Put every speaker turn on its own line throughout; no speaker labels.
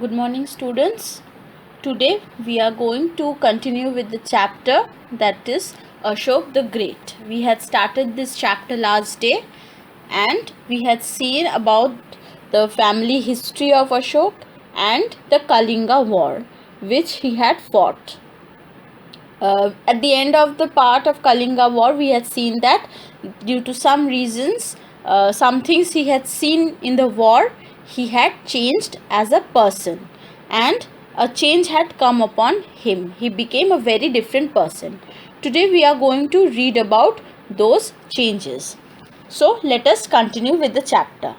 Good morning, students. Today we are going to continue with the chapter that is Ashok the Great. We had started this chapter last day and we had seen about the family history of Ashok and the Kalinga War which he had fought. At the end of the part of Kalinga War, we had seen that due to some reasons, some things he had seen in the war, he had changed as a person, and a change had come upon him. He became a very different person. Today, we are going to read about those changes. So, let us continue with the chapter.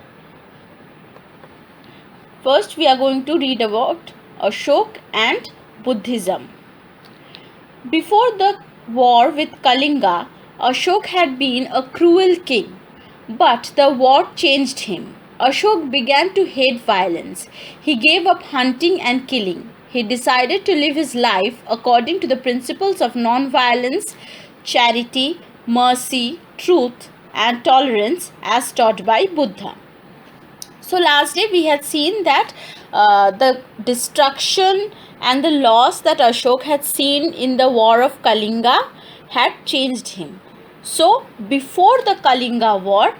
First, we are going to read about Ashok and Buddhism. Before the war with Kalinga, Ashok had been a cruel king, but the war changed him. Ashok began to hate violence. He gave up hunting and killing. He decided to live his life according to the principles of non-violence, charity, mercy, truth, and tolerance as taught by Buddha. So last day we had seen that the destruction and the loss that Ashok had seen in the war of Kalinga had changed him. So before the Kalinga war,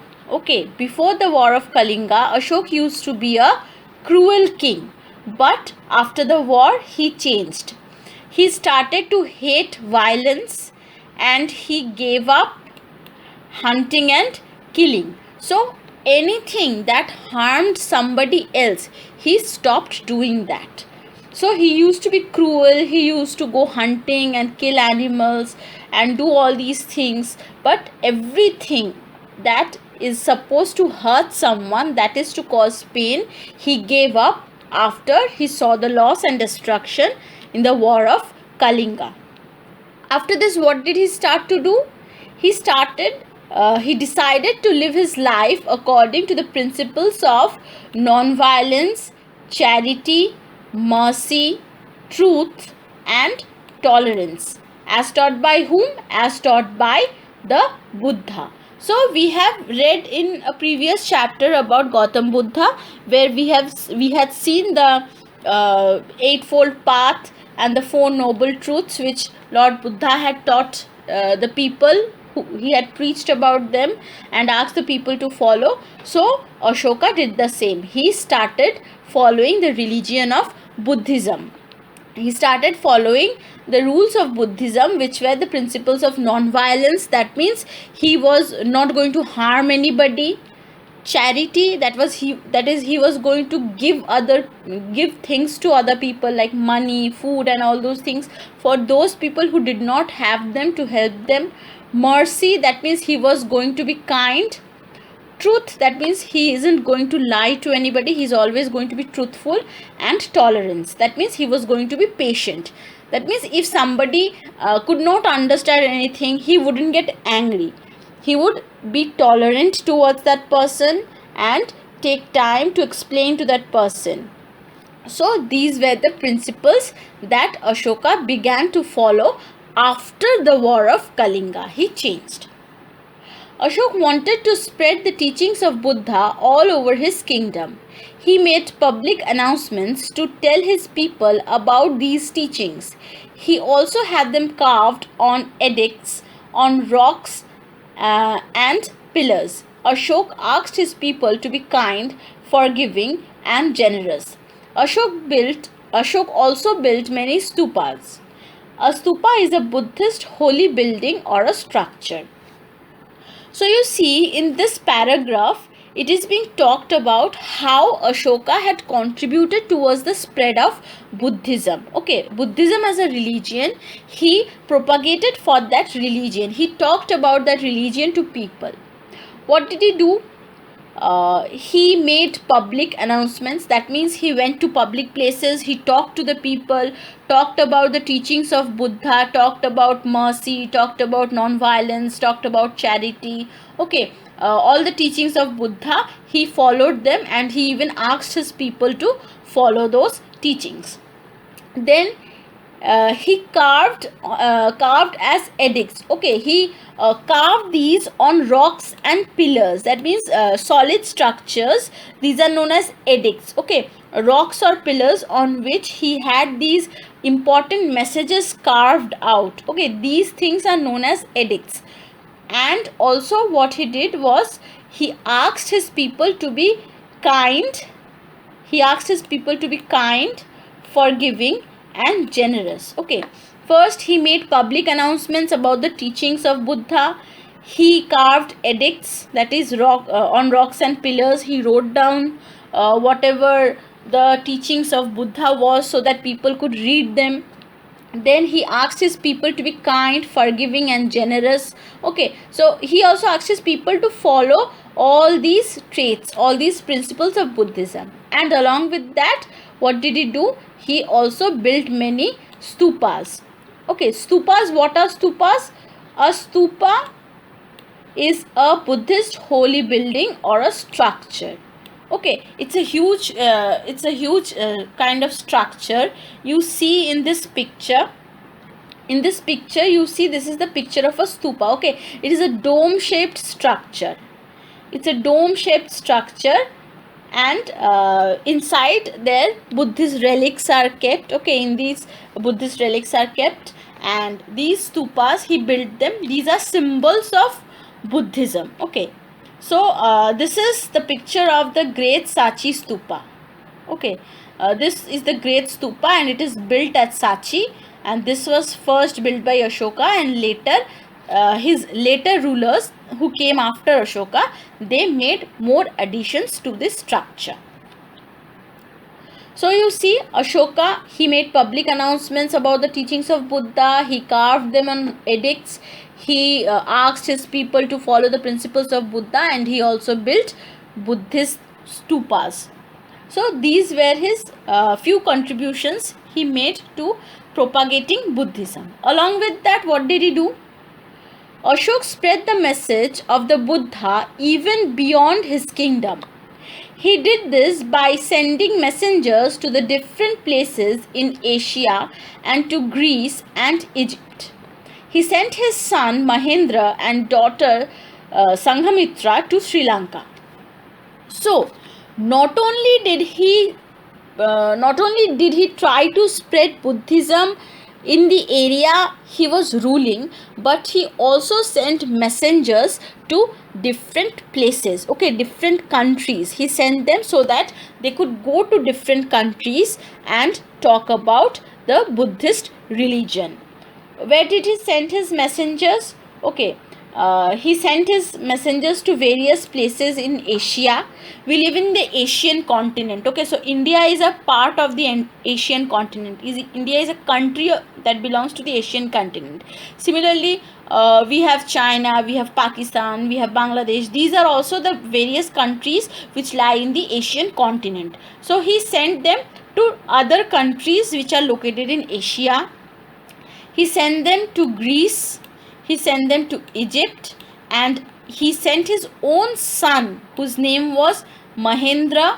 before the war of Kalinga, Ashok used to be a cruel king. But after the war, he changed. He started to hate violence and he gave up hunting and killing. So anything that harmed somebody else, he stopped doing that. So he used to be cruel, he used to go hunting and kill animals and do all these things, but everything that is supposed to hurt someone, that is to cause pain, he gave up after he saw the loss and destruction in the war of Kalinga. After this, what did he start to do? He decided to live his life according to the principles of non-violence, charity, mercy, truth, and tolerance. As taught by whom? As taught by the Buddha. So we have read in a previous chapter about Gautam Buddha, where we had seen the eightfold path and the four noble truths which Lord Buddha had taught the people. He had preached about them and asked the people to follow. So Ashoka did the same. He started following the religion of Buddhism. He started following the rules of Buddhism, which were the principles of non-violence. That means he was not going to harm anybody. Charity, that is he was going to give things to other people like money, food, and all those things for those people who did not have them, to help them. Mercy, that means he was going to be kind. Truth, that means he isn't going to lie to anybody, he's always going to be truthful. And tolerance, that means he was going to be patient. That means if somebody could not understand anything, he wouldn't get angry. He would be tolerant towards that person and take time to explain to that person. So these were the principles that Ashoka began to follow after the war of Kalinga. He changed. Ashok wanted to spread the teachings of Buddha all over his kingdom. He made public announcements to tell his people about these teachings. He also had them carved on edicts, on rocks, and pillars. Ashok asked his people to be kind, forgiving, and generous. Ashok also built many stupas. A stupa is a Buddhist holy building or a structure. So you see, in this paragraph, it is being talked about how Ashoka had contributed towards the spread of Buddhism. Buddhism as a religion, he propagated for that religion. He talked about that religion to people. What did he do? He made public announcements. That means he went to public places, he talked to the people, talked about the teachings of Buddha, talked about mercy, talked about non-violence, talked about charity. All the teachings of Buddha, he followed them, and he even asked his people to follow those teachings. Then he carved as edicts. He carved these on rocks and pillars. That means solid structures. These are known as edicts. rocks or pillars on which he had these important messages carved out. Okay, these things are known as edicts. And also what he did was he asked his people to be kind. He asked his people to be kind, forgiving, and generous. Okay, first he made public announcements about the teachings of Buddha. He carved edicts, that is on rocks and pillars. He wrote down whatever the teachings of Buddha was so that people could read them. Then he asked his people to be kind, forgiving, and generous. Okay, so he also asked his people to follow all these traits, all these principles of Buddhism. And along with that, what did he do? He also built many stupas. Okay, stupas, what are stupas? A stupa is a Buddhist holy building or a structure. Okay, it's a huge kind of structure. You see in this picture, you see this is the picture of a stupa. Okay, it is a dome shaped structure. It's a dome shaped structure, and inside there Buddhist relics are kept. Okay, in these Buddhist relics are kept, and these stupas he built them. These are symbols of Buddhism. Okay, so this is the picture of the great Sachi stupa. Okay, this is the great stupa and it is built at Sachi, and this was first built by Ashoka, and later his later rulers who came after Ashoka, they made more additions to this structure. So you see, Ashoka, he made public announcements about the teachings of Buddha. He carved them on edicts. He asked his people to follow the principles of Buddha, and he also built Buddhist stupas. So these were his few contributions he made to propagating Buddhism. Along with that, what did he do? Ashok spread the message of the Buddha even beyond his kingdom. He did this by sending messengers to the different places in Asia and to Greece and Egypt. He sent his son Mahendra and daughter Sanghamitra to Sri Lanka. So, not only did he try to spread Buddhism in the area he was ruling, but he also sent messengers to different places. Okay, different countries. He sent them so that they could go to different countries and talk about the Buddhist religion. Where did he send his messengers? Okay, he sent his messengers to various places in Asia. We live in the Asian continent. Okay, so India is a part of the Asian continent. India is a country that belongs to the Asian continent. Similarly, we have China, we have Pakistan, we have Bangladesh. These are also the various countries which lie in the Asian continent. So he sent them to other countries which are located in Asia. He sent them to Greece, he sent them to Egypt, and he sent his own son, whose name was Mahendra,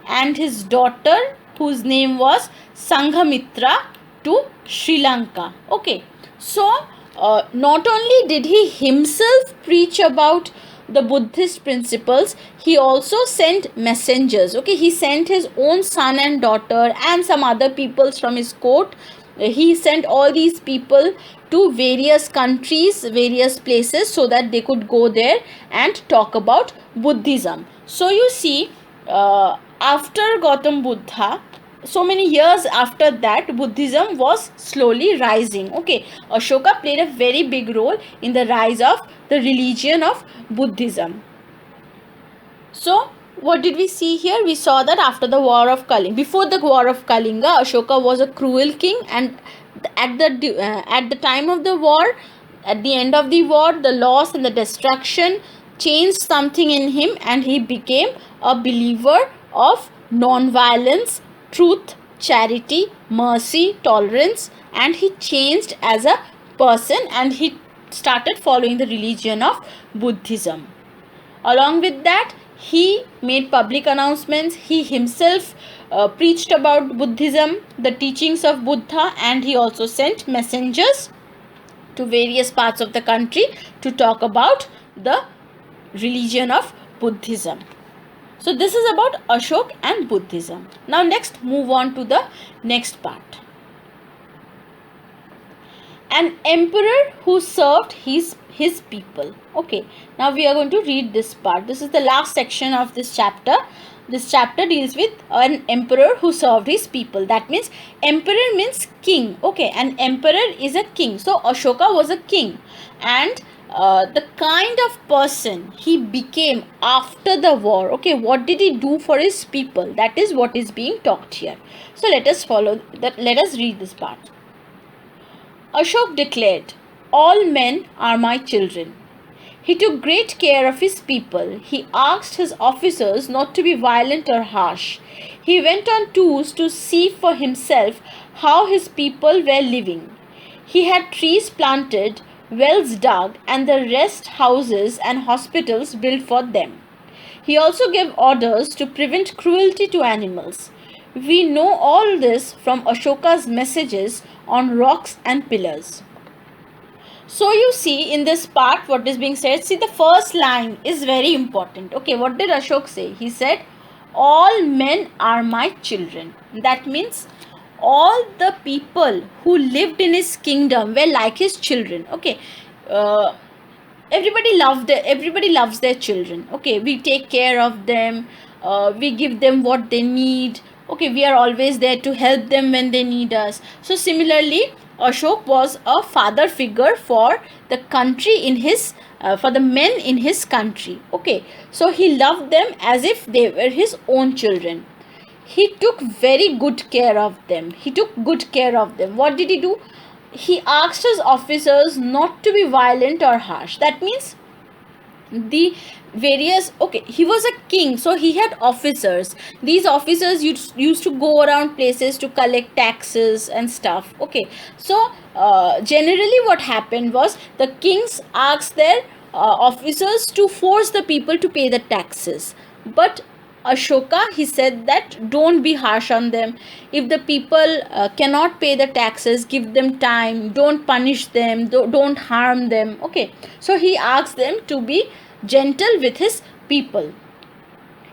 and his daughter, whose name was Sanghamitra, to Sri Lanka. Okay, so not only did he himself preach about the Buddhist principles, he also sent messengers. Okay, he sent his own son and daughter and some other peoples from his court. He sent all these people to various countries, various places, so that they could go there and talk about Buddhism. So you see, after Gautam Buddha, so many years after that, Buddhism was slowly rising. Okay, Ashoka played a very big role in the rise of the religion of Buddhism. So what did we see here? We saw that after the war of Kalinga, before the war of Kalinga, Ashoka was a cruel king, and at the time of the war, at the end of the war, the loss and the destruction changed something in him, and he became a believer of non-violence, truth, charity, mercy, tolerance, and he changed as a person, and he started following the religion of Buddhism. Along with that, he made public announcements. He himself preached about Buddhism, the teachings of Buddha, and he also sent messengers to various parts of the country to talk about the religion of Buddhism. So this is about Ashok and Buddhism. Now next move on to the next part. An emperor who served his people. Okay, now we are going to read this part. This is the last section of this chapter. This chapter deals with an emperor who served his people. That means emperor means king. Okay, an emperor is a king. So Ashoka was a king, and the kind of person he became after the war. Okay, what did he do for his people? That is what is being talked here. So let us follow that. Let us read this part. Ashok declared, "All men are my children." He took great care of his people. He asked his officers not to be violent or harsh. He went on tours to see for himself how his people were living. He had trees planted, wells dug, and the rest houses and hospitals built for them. He also gave orders to prevent cruelty to animals. We know all this from Ashoka's messages on rocks and pillars. So you see in this part what is being said. See, the first line is very important. Okay, what did Ashok say? He said, "All men are my children." That means all the people who lived in his kingdom were like his children. Okay, uh, everybody loves their children. Okay, we take care of them. We give them what they need. Okay, we are always there to help them when they need us. So similarly, Ashok was a father figure for the country in his for the men in his country. Okay, so he loved them as if they were his own children. He took very good care of them. What did he do? He asked his officers not to be violent or harsh. That means the various, okay, he was a king, so he had officers. These officers used to go around places to collect taxes and stuff. Okay, so generally what happened was the kings asked their officers to force the people to pay the taxes, but Ashoka, he said that don't be harsh on them. If the people cannot pay the taxes, give them time, don't punish them, don't harm them. Okay, so he asked them to be gentle with his people.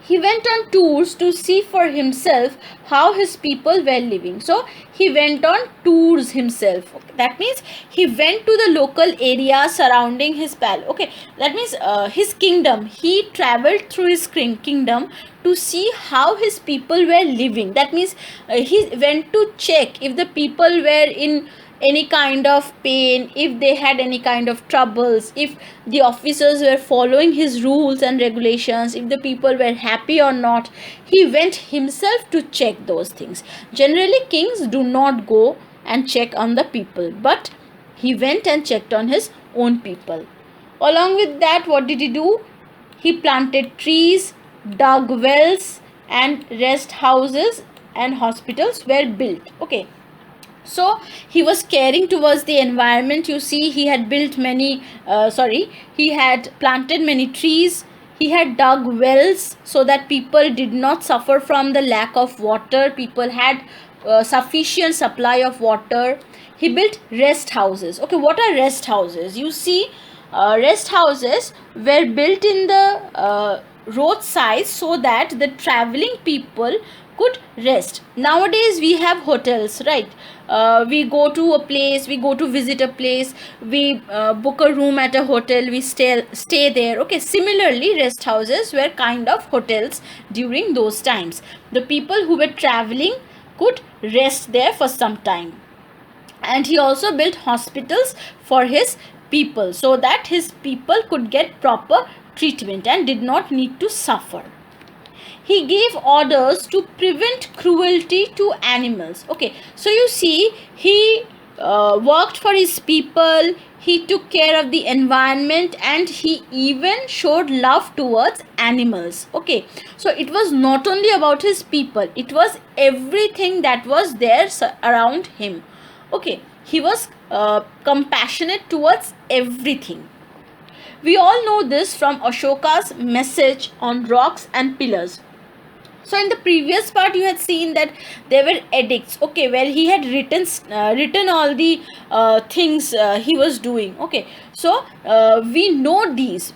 He went on tours to see for himself how his people were living. So he went on tours himself. Okay, that means he went to the local area surrounding his palace. Okay, that means his kingdom. He traveled through his kingdom to see how his people were living. That means he went to check if the people were in any kind of pain, if they had any kind of troubles, if the officers were following his rules and regulations, if the people were happy or not. He went himself to check those things. Generally kings do not go and check on the people, but he went and checked on his own people. Along with that, what did he do? He planted trees, dug wells, and rest houses and hospitals were built. Okay, so he was caring towards the environment. You see, he had built many he had planted many trees. He had dug wells so that people did not suffer from the lack of water. People had sufficient supply of water. He built rest houses. Okay, what are rest houses? You see, rest houses were built in the roadside so that the traveling people could rest. Nowadays we have hotels, right? We go to a place, we go to visit a place, we book a room at a hotel, we stay there. Okay, similarly rest houses were kind of hotels during those times. The people who were traveling could rest there for some time. And he also built hospitals for his people so that his people could get proper treatment and did not need to suffer. He gave orders to prevent cruelty to animals. Okay, so you see, he worked for his people, he took care of the environment, and he even showed love towards animals. Okay, so it was not only about his people, it was everything that was there around him. Okay, he was compassionate towards everything. We all know this from Ashoka's message on rocks and pillars. So in the previous part you had seen that there were edicts, okay, where he had written all the things he was doing. Okay, so we know these.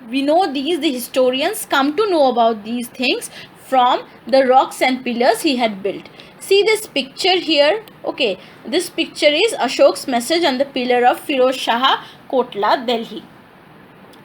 we know these, the historians come to know about these things from the rocks and pillars he had built. See this picture here. Okay, this picture is Ashok's message on the pillar of Firoz Shah Kotla, Delhi.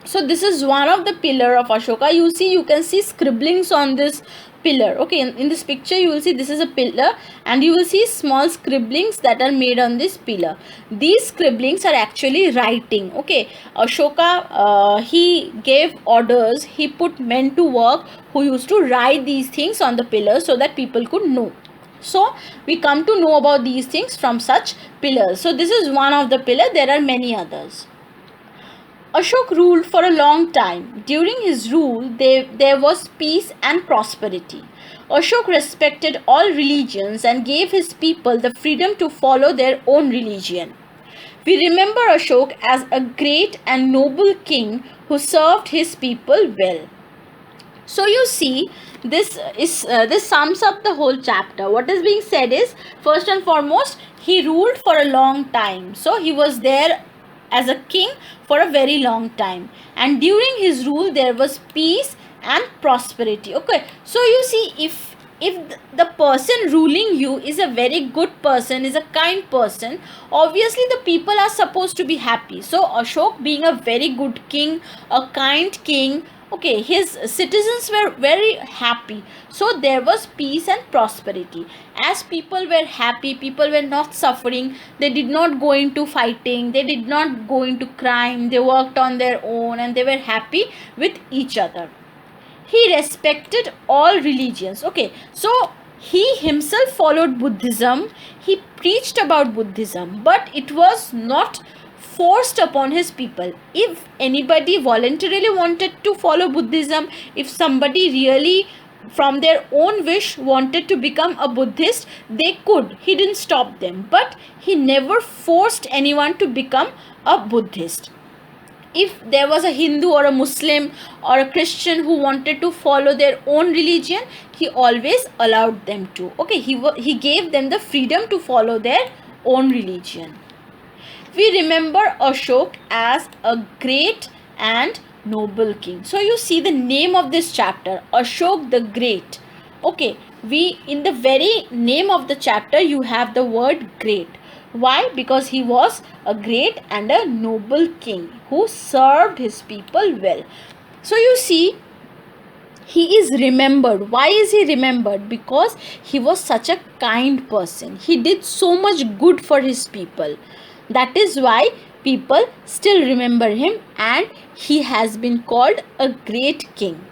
So this is one of the pillar of Ashoka. You can see scribblings on this pillar. Okay, in this picture you will see this is a pillar, and you will see small scribblings that are made on this pillar. These scribblings are actually writing. Okay, Ashoka, he gave orders, he put men to work who used to write these things on the pillars so that people could know. So we come to know about these things from such pillars. So this is one of the pillar. There are many others. Ashok ruled for a long time. During his rule, there was peace and prosperity. Ashok respected all religions and gave his people the freedom to follow their own religion. We remember Ashok as a great and noble king who served his people well. So you see, this sums up the whole chapter. What is being said is, first and foremost, he ruled for a long time. So he was there as a king for a very long time, and during his rule there was peace and prosperity. Okay, so you see, if the person ruling you is a very good person, is a kind person, obviously the people are supposed to be happy. So Ashok, being a very good king, a kind king, okay, his citizens were very happy. So there was peace and prosperity. As people were happy, people were not suffering, they did not go into fighting, they did not go into crime, they worked on their own, and they were happy with each other. He respected all religions. Okay, so he himself followed Buddhism, he preached about Buddhism, but it was not forced upon his people. If anybody voluntarily wanted to follow Buddhism, if somebody really from their own wish wanted to become a Buddhist, they could. He didn't stop them, but he never forced anyone to become a Buddhist. If there was a Hindu or a Muslim or a Christian who wanted to follow their own religion, he always allowed them to. Okay, he gave them the freedom to follow their own religion. We remember Ashok as a great and noble king. So you see the name of this chapter, Ashok the Great. Okay, in the very name of the chapter you have the word great. Why? Because he was a great and a noble king who served his people well. So you see, he is remembered. Why is he remembered? Because he was such a kind person. He did so much good for his people. That is why people still remember him, and he has been called a great king.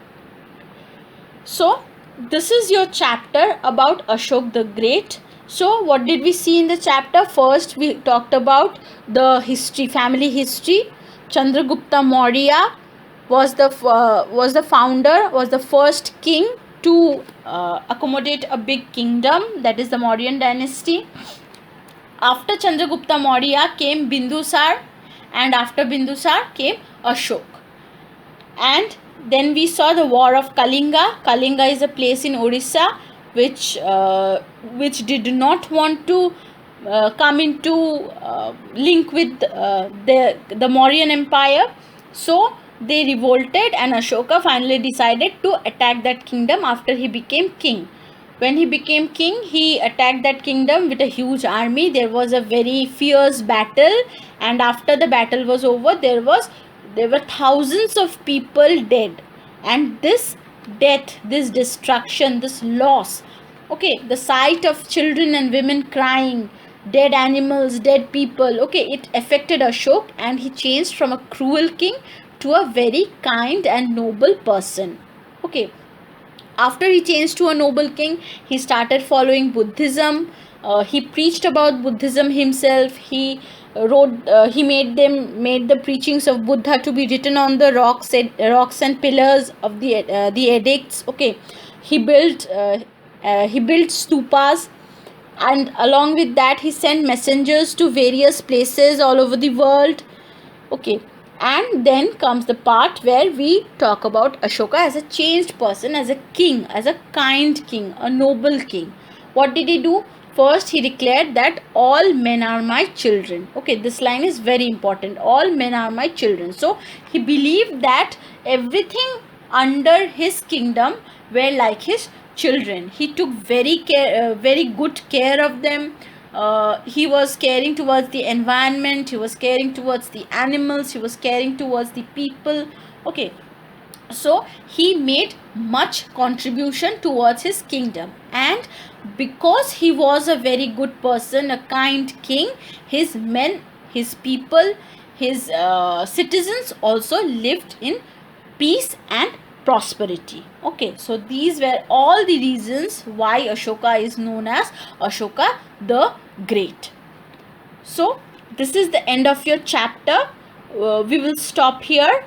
So this is your chapter about Ashok the Great. So what did we see in the chapter? First we talked about the history, family history. Chandragupta Maurya was the founder, was the first king to accommodate a big kingdom, that is the Mauryan dynasty. After Chandragupta Maurya came Bindusar, and after Bindusar came Ashok. And then we saw the war of Kalinga. Kalinga is a place in Orissa which did not want to come into link with the Mauryan Empire. So they revolted, and Ashoka finally decided to attack that kingdom after he became king. When he became king, he attacked that kingdom with a huge army. There was a very fierce battle, and after the battle was over, there were thousands of people dead. And this death, this destruction, this loss, okay, the sight of children and women crying, dead animals, dead people, okay, it affected Ashok, and he changed from a cruel king to a very kind and noble person. Okay, after he changed to a noble king, he started following Buddhism. He preached about Buddhism himself. He made the preachings of Buddha to be written on the rocks and pillars of the edicts. Okay, he built stupas, and along with that he sent messengers to various places all over the world. Okay, and then comes the part where we talk about Ashoka as a changed person, as a king, as a kind king, a noble king. What did he do? first he declared that all men are my children. Okay, this line is very important. All men are my children. So he believed that everything under his kingdom were like his children. He took very good care of them. He was caring towards the environment, he was caring towards the animals, he was caring towards the people. Okay, so he made much contribution towards his kingdom, and because he was a very good person, a kind king, his men, his people, his citizens also lived in peace and prosperity. Okay, so these were all the reasons why Ashoka is known as Ashoka the Great. So this is the end of your chapter. We will stop here.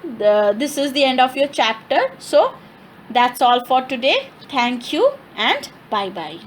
This is the end of your chapter. So that's all for today. Thank you and bye bye.